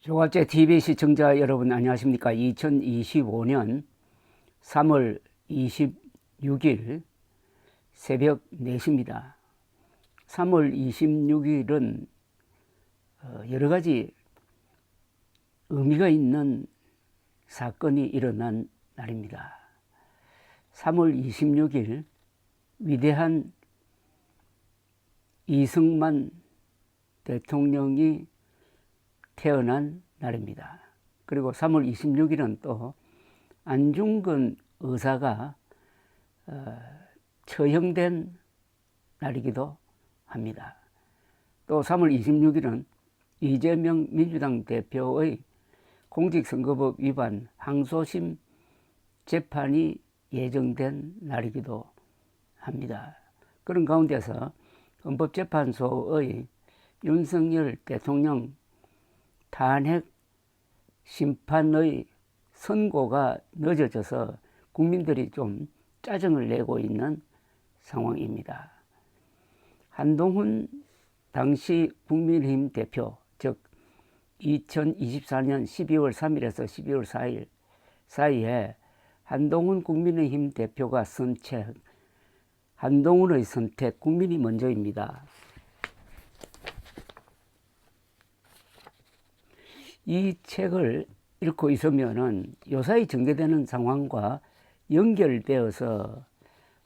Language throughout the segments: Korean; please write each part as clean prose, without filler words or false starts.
조갑제 TV 시청자 여러분 안녕하십니까. 2025년 3월 26일 새벽 4시입니다. 3월 26일은 여러 가지 의미가 있는 사건이 일어난 날입니다. 3월 26일 위대한 이승만 대통령이 태어난 날입니다. 그리고 3월 26일은 또 안중근 의사가 처형된 날이기도 합니다. 또 3월 26일은 이재명 민주당 대표의 공직선거법 위반 항소심 재판이 예정된 날이기도 합니다. 그런 가운데서 헌법재판소의 윤석열 대통령 탄핵 심판의 선고가 늦어져서 국민들이 좀 짜증을 내고 있는 상황입니다. 한동훈 당시 국민의힘 대표, 즉 2024년 12월 3일에서 12월 4일 사이에 한동훈 국민의힘 대표가 쓴 책, 한동훈의 선택, 국민이 먼저입니다. 이 책을 읽고 있으면은 요사이 전개되는 상황과 연결되어서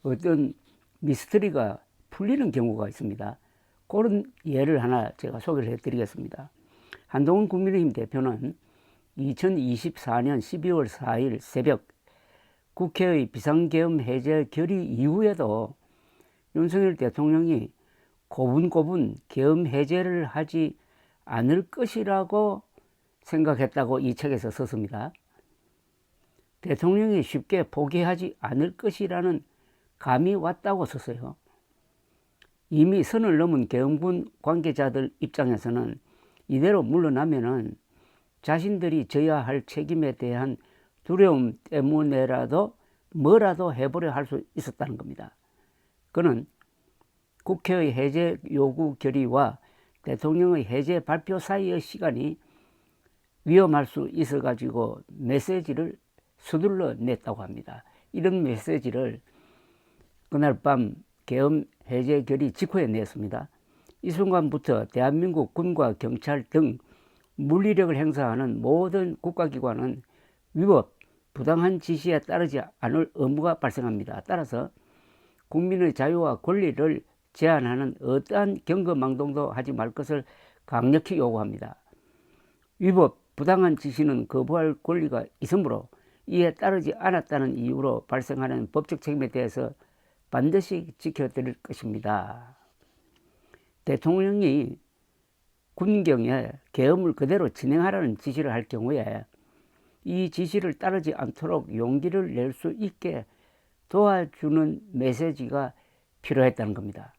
어떤 미스터리가 풀리는 경우가 있습니다. 그런 예를 하나 제가 소개를 해드리겠습니다. 한동훈 국민의힘 대표는 2024년 12월 4일 새벽 국회의 비상계엄 해제 결의 이후에도 윤석열 대통령이 고분고분 계엄 해제를 하지 않을 것이라고 생각했다고 이 책에서 썼습니다. 대통령이 쉽게 포기하지 않을 것이라는 감이 왔다고 썼어요. 이미 선을 넘은 계엄군 관계자들 입장에서는 이대로 물러나면은 자신들이 져야 할 책임에 대한 두려움 때문에라도 뭐라도 해보려 할 수 있었다는 겁니다. 그는 국회의 해제 요구 결의와 대통령의 해제 발표 사이의 시간이 위험할 수 있어가지고 메시지를 서둘러 냈다고 합니다. 이런 메시지를 그날 밤 계엄 해제 결의 직후에 냈습니다. 이 순간부터 대한민국 군과 경찰 등 물리력을 행사하는 모든 국가기관은 위법, 부당한 지시에 따르지 않을 의무가 발생합니다. 따라서 국민의 자유와 권리를 제한하는 어떠한 경거망동도 하지 말 것을 강력히 요구합니다. 위법, 부당한 지시는 거부할 권리가 있으므로 이에 따르지 않았다는 이유로 발생하는 법적 책임에 대해서 반드시 지켜드릴 것입니다. 대통령이 군경에 계엄을 그대로 진행하라는 지시를 할 경우에 이 지시를 따르지 않도록 용기를 낼 수 있게 도와주는 메시지가 필요했다는 겁니다.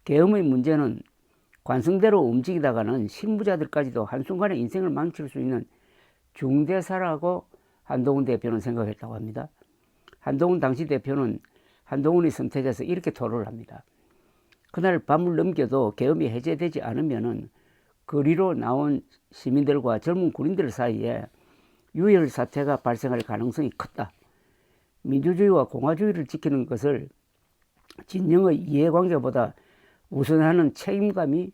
계엄의 문제는 관성대로 움직이다가는 실무자들까지도 한순간에 인생을 망칠 수 있는 중대사라고 한동훈 대표는 생각했다고 합니다. 한동훈 당시 대표는 한동훈의 선택에서 이렇게 토로를 합니다. 그날 밤을 넘겨도 계엄이 해제되지 않으면은 거리로 나온 시민들과 젊은 군인들 사이에 유혈 사태가 발생할 가능성이 컸다. 민주주의와 공화주의를 지키는 것을 진영의 이해관계보다 우선하는 책임감이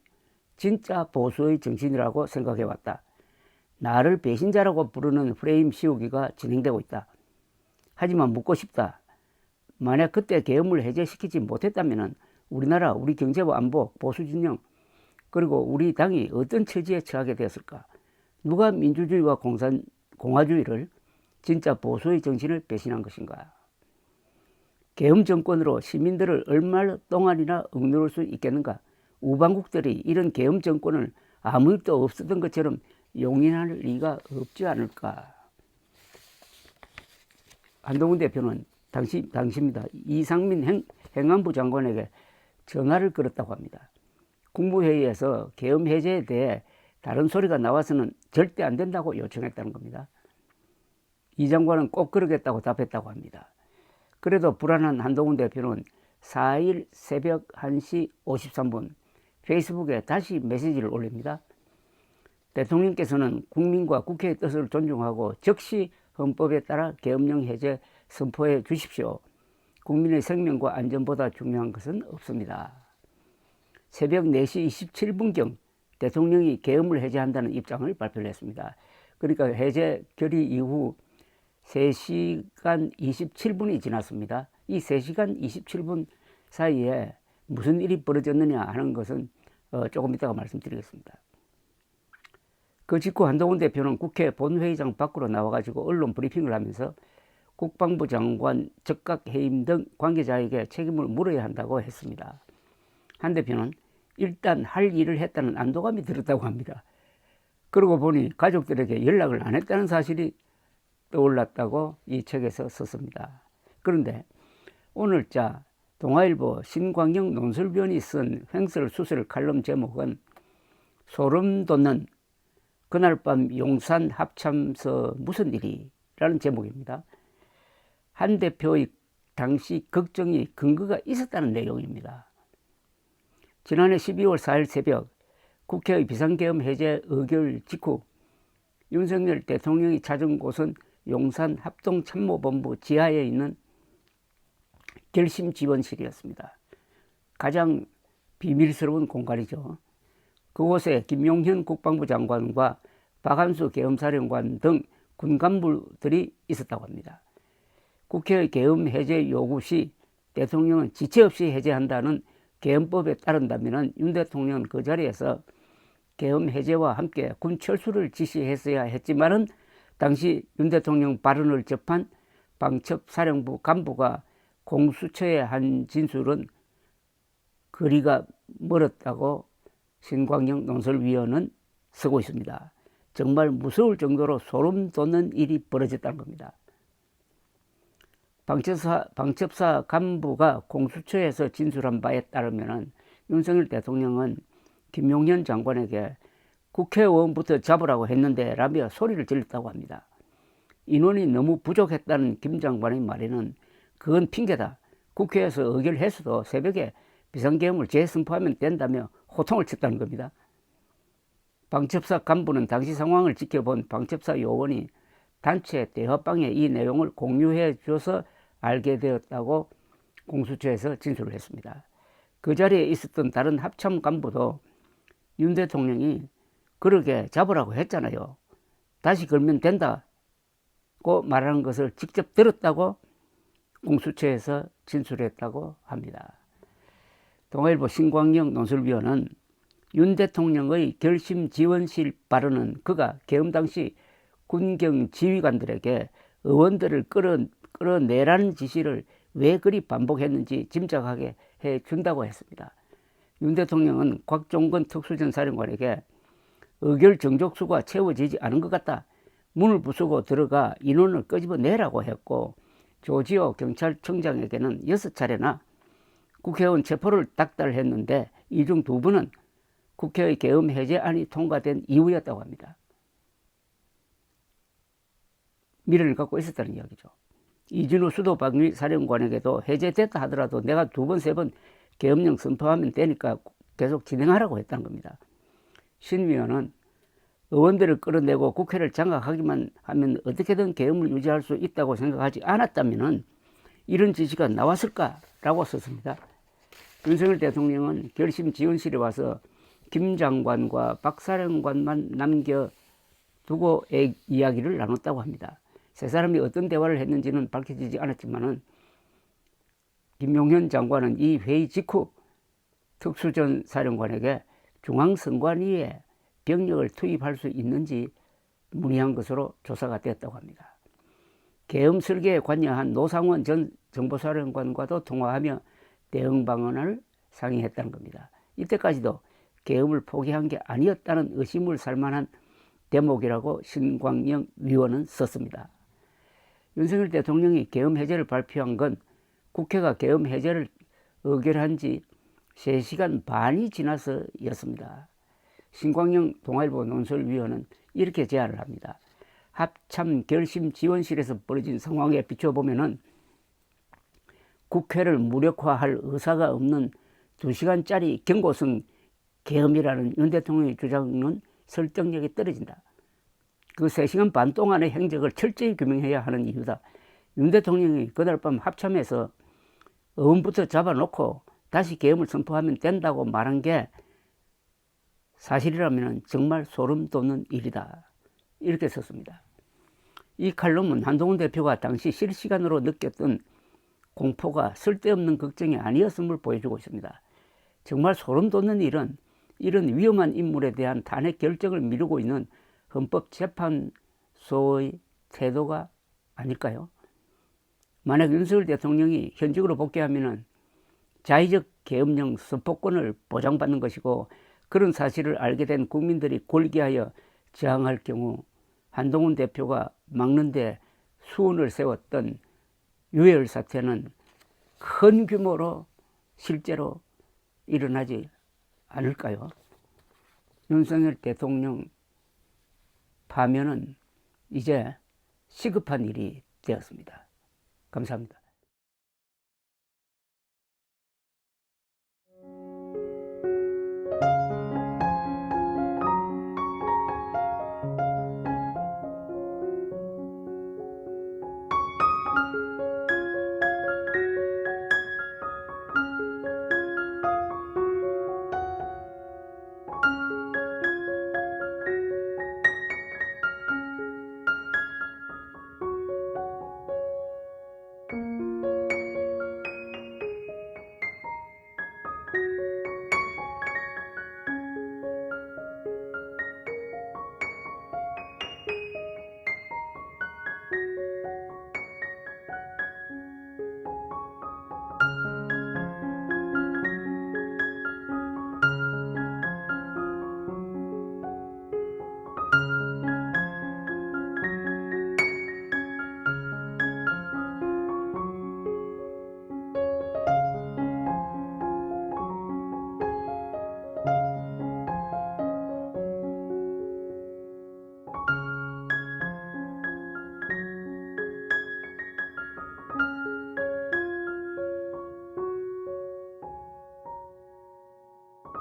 진짜 보수의 정신이라고 생각해왔다. 나를 배신자라고 부르는 프레임 씌우기가 진행되고 있다. 하지만 묻고 싶다. 만약 그때 계엄을 해제시키지 못했다면 우리나라, 우리 경제와 안보, 보수 진영, 그리고 우리 당이 어떤 처지에 처하게 되었을까? 누가 민주주의와 공화주의를, 진짜 보수의 정신을 배신한 것인가? 계엄 정권으로 시민들을 얼마 동안이나 억누를 수 있겠는가? 우방국들이 이런 계엄 정권을 아무 일도 없었던 것처럼 용인할 리가 없지 않을까? 한동훈 대표는 당시입니다. 이상민 행안부 장관에게 전화를 걸었다고 합니다. 국무회의에서 계엄 해제에 대해 다른 소리가 나와서는 절대 안 된다고 요청했다는 겁니다. 이 장관은 꼭 그러겠다고 답했다고 합니다. 그래도 불안한 한동훈 대표는 4일 새벽 1시 53분 페이스북에 다시 메시지를 올립니다. 대통령께서는 국민과 국회의 뜻을 존중하고 즉시 헌법에 따라 계엄령 해제 선포해 주십시오. 국민의 생명과 안전보다 중요한 것은 없습니다. 새벽 4시 27분경 대통령이 계엄을 해제한다는 입장을 발표를 했습니다. 그러니까 해제 결의 이후 3시간 27분이 지났습니다. 이 3시간 27분 사이에 무슨 일이 벌어졌느냐 하는 것은 조금 이따가 말씀드리겠습니다. 그 직후 한동훈 대표는 국회 본회의장 밖으로 나와가지고 언론 브리핑을 하면서 국방부 장관 즉각 해임 등 관계자에게 책임을 물어야 한다고 했습니다. 한 대표는 일단 할 일을 했다는 안도감이 들었다고 합니다. 그러고 보니 가족들에게 연락을 안 했다는 사실이 떠올랐다고 이 책에서 썼습니다. 그런데 오늘자 동아일보 신광영 논설위원이 쓴 횡설수설 칼럼 제목은 소름 돋는 그날 밤 용산 합참서 무슨 일이? 라는 제목입니다. 한 대표의 당시 걱정이 근거가 있었다는 내용입니다. 지난해 12월 4일 새벽 국회의 비상계엄 해제 의결 직후 윤석열 대통령이 찾은 곳은 용산 합동참모본부 지하에 있는 결심지원실이었습니다. 가장 비밀스러운 공간이죠. 그곳에 김용현 국방부 장관과 박한수 계엄사령관 등 군간부들이 있었다고 합니다. 국회의 계엄 해제 요구 시 대통령은 지체 없이 해제한다는 계엄법에 따른다면 윤 대통령은 그 자리에서 계엄 해제와 함께 군 철수를 지시했어야 했지만은 당시 윤 대통령 발언을 접한 방첩사령부 간부가 공수처에 한 진술은 거리가 멀었다고 신광영 논설위원은 쓰고 있습니다. 정말 무서울 정도로 소름 돋는 일이 벌어졌다는 겁니다. 방첩사 간부가 공수처에서 진술한 바에 따르면 윤석열 대통령은 김용현 장관에게 국회의원부터 잡으라고 했는데 라며 소리를 질렀다고 합니다. 인원이 너무 부족했다는 김 장관의 말에는 그건 핑계다. 국회에서 의결했어도 새벽에 비상계엄을 재선포하면 된다며 호통을 쳤다는 겁니다. 방첩사 간부는 당시 상황을 지켜본 방첩사 요원이 단체 대화방에 이 내용을 공유해 줘서 알게 되었다고 공수처에서 진술을 했습니다. 그 자리에 있었던 다른 합참 간부도 윤 대통령이 그러게 잡으라고 했잖아요. 다시 걸면 된다고 말하는 것을 직접 들었다고 공수처에서 진술했다고 합니다. 동아일보 신광영 논설위원은 윤 대통령의 결심 지원실 발언은 그가 계엄 당시 군경 지휘관들에게 의원들을 끌어내라는 지시를 왜 그리 반복했는지 짐작하게 해준다고 했습니다. 윤 대통령은 곽종건 특수전 사령관에게 의결 정족수가 채워지지 않은 것 같다. 문을 부수고 들어가 인원을 끄집어내라고 했고 조지호 경찰청장에게는 6차례나 국회의원 체포를 닥달했는데 이 중 2분은 국회의 계엄 해제안이 통과된 이후였다고 합니다. 미련을 갖고 있었다는 이야기죠. 이진우 수도방위 사령관에게도 해제됐다 하더라도 내가 2번, 3번 계엄령 선포하면 되니까 계속 진행하라고 했다는 겁니다. 신 위원은 의원들을 끌어내고 국회를 장악하기만 하면 어떻게든 계엄을 유지할 수 있다고 생각하지 않았다면 이런 지시가 나왔을까라고 썼습니다. 윤석열 대통령은 결심 지원실에 와서 김 장관과 박 사령관만 남겨두고 이야기를 나눴다고 합니다. 세 사람이 어떤 대화를 했는지는 밝혀지지 않았지만은 김용현 장관은 이 회의 직후 특수전 사령관에게 중앙선관위에 병력을 투입할 수 있는지 문의한 것으로 조사가 됐다고 합니다. 계엄 설계에 관여한 노상원 전 정보사령관과도 통화하며 대응 방안을 상의했다는 겁니다. 이때까지도 계엄을 포기한 게 아니었다는 의심을 살 만한 대목이라고 신광영 위원은 썼습니다. 윤석열 대통령이 계엄 해제를 발표한 건 국회가 계엄 해제를 의결한 지 3시간 반이 지나서였습니다. 신광영 동아일보 논설위원은 이렇게 제안을 합니다. 합참 결심 지원실에서 벌어진 상황에 비춰보면은 국회를 무력화할 의사가 없는 2시간짜리 경고성 계엄이라는 윤 대통령의 주장은 설득력이 떨어진다. 그 3시간 반 동안의 행적을 철저히 규명해야 하는 이유다. 윤 대통령이 그날 밤 합참에서 의원부터 잡아놓고 다시 계엄을 선포하면 된다고 말한 게 사실이라면 정말 소름 돋는 일이다. 이렇게 썼습니다. 이 칼럼은 한동훈 대표가 당시 실시간으로 느꼈던 공포가 쓸데없는 걱정이 아니었음을 보여주고 있습니다. 정말 소름 돋는 일은 이런 위험한 인물에 대한 탄핵 결정을 미루고 있는 헌법재판소의 태도가 아닐까요? 만약 윤석열 대통령이 현직으로 복귀하면 자의적 계엄령 선포권을 보장받는 것이고, 그런 사실을 알게 된 국민들이 골기하여 저항할 경우 한동훈 대표가 막는 데 수운을 세웠던 유혈 사태는 큰 규모로 실제로 일어나지 않을까요? 윤석열 대통령 파면은 이제 시급한 일이 되었습니다. 감사합니다.